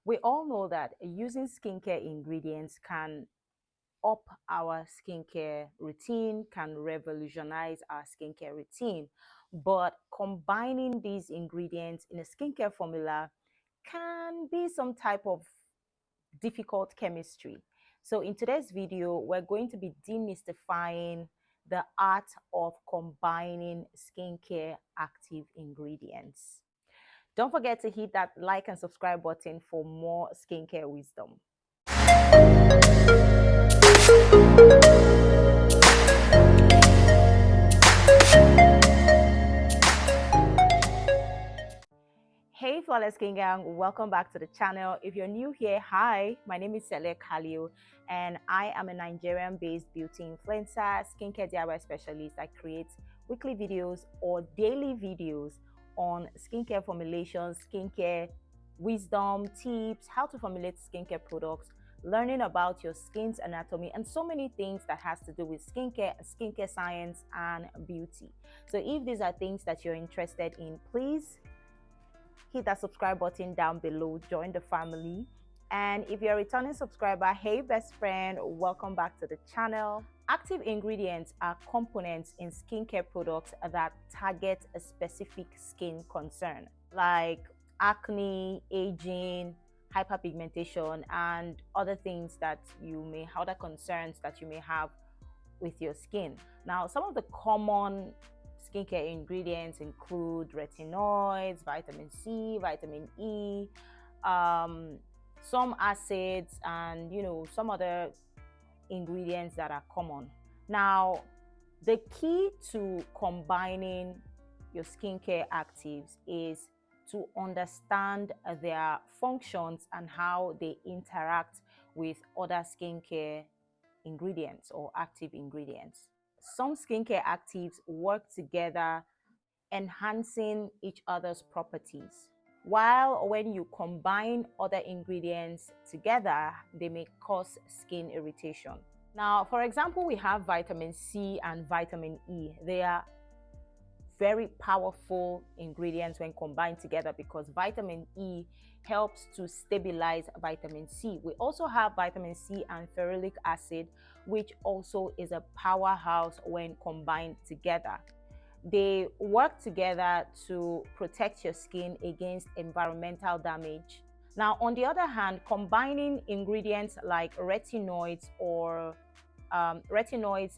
We all know that using skincare ingredients can up our skincare routine, can revolutionize our skincare routine. But combining these ingredients in a skincare formula can be some type of difficult chemistry. So in today's video, we're going to be demystifying the art of combining skincare active ingredients. Don't forget to hit that like and subscribe button for more skincare wisdom. Hey Flawless Skin Gang, welcome back to the channel. If you're new here, hi, my name is Sele Khalil and I am a Nigerian-based beauty influencer, skincare DIY specialist that creates weekly videos or daily videos on skincare formulations, skincare wisdom, tips, how to formulate skincare products, learning about your skin's anatomy, and so many things that has to do with skincare science and beauty. So if these are things that you're interested in, please hit that subscribe button down below, join the family. And if you're a returning subscriber, hey best friend, welcome back to the channel. Active ingredients are components in skincare products that target a specific skin concern, like acne, aging, hyperpigmentation, and other concerns that you may have with your skin. Now, some of the common skincare ingredients include retinoids, vitamin C, vitamin E, some acids, and some other ingredients that are common. Now, the key to combining your skincare actives is to understand their functions and how they interact with other skincare ingredients or active ingredients. Some skincare actives work together, enhancing each other's properties. While when you combine other ingredients together, they may cause skin irritation. Now, for example, we have vitamin C and vitamin E. They are very powerful ingredients when combined together because vitamin E helps to stabilize vitamin C. We also have vitamin C and ferulic acid, which also is a powerhouse when combined together. They work together to protect your skin against environmental damage. Now, on the other hand, combining ingredients like retinoids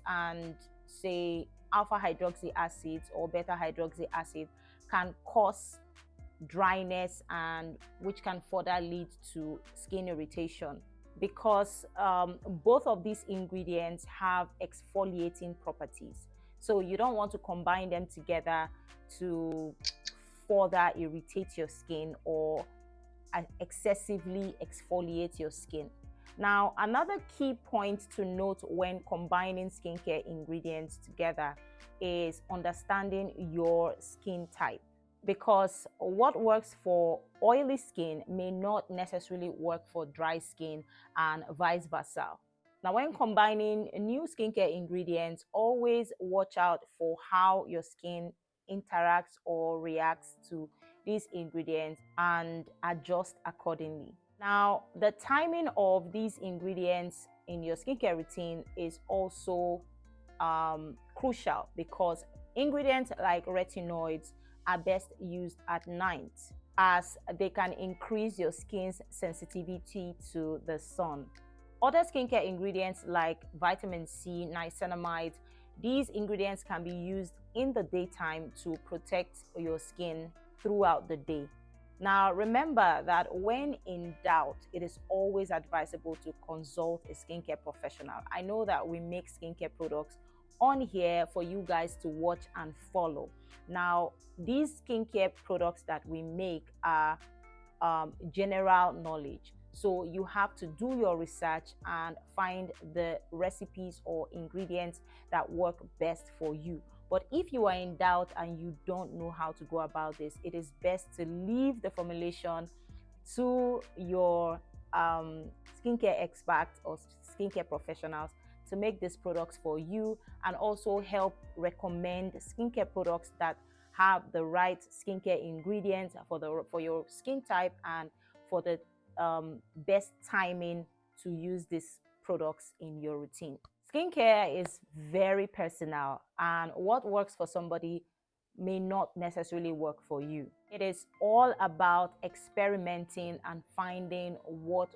and say alpha hydroxy acids or beta hydroxy acid can cause dryness, and which can further lead to skin irritation because both of these ingredients have exfoliating properties. So you don't want to combine them together to further irritate your skin or excessively exfoliate your skin. Now, another key point to note when combining skincare ingredients together is understanding your skin type, because what works for oily skin may not necessarily work for dry skin and vice versa. Now, when combining new skincare ingredients, always watch out for how your skin interacts or reacts to these ingredients and adjust accordingly. Now, the timing of these ingredients in your skincare routine is also crucial because ingredients like retinoids are best used at night as they can increase your skin's sensitivity to the sun. Other skincare ingredients like vitamin C, niacinamide, these ingredients can be used in the daytime to protect your skin throughout the day. Now, remember that when in doubt, it is always advisable to consult a skincare professional. I know that we make skincare products on here for you guys to watch and follow. Now, these skincare products that we make are general knowledge. So you have to do your research and find the recipes or ingredients that work best for you. But if you are in doubt and you don't know how to go about this, it is best to leave the formulation to your skincare experts or skincare professionals to make these products for you, and also help recommend skincare products that have the right skincare ingredients for your skin type and for the best timing to use these products in your routine. Skincare is very personal, and what works for somebody may not necessarily work for you. It is all about experimenting and finding what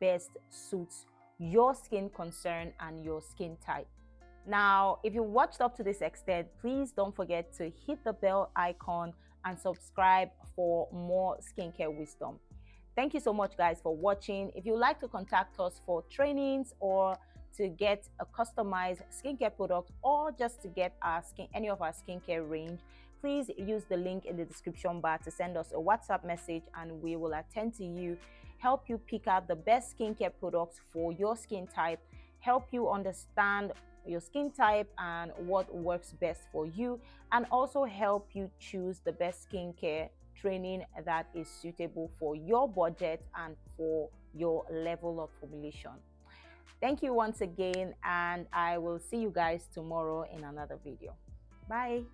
best suits your skin concern and your skin type. Now, if you watched up to this extent, please don't forget to hit the bell icon and subscribe for more skincare wisdom. Thank you so much, guys, for watching. If you'd like to contact us for trainings or to get a customized skincare product, or just to get any of our skincare range, please use the link in the description bar to send us a WhatsApp message, and we will attend to you, help you pick out the best skincare products for your skin type, help you understand your skin type and what works best for you, and also help you choose the best skincare training that is suitable for your budget and for your level of formulation. Thank you once again, and I will see you guys tomorrow in another video. Bye.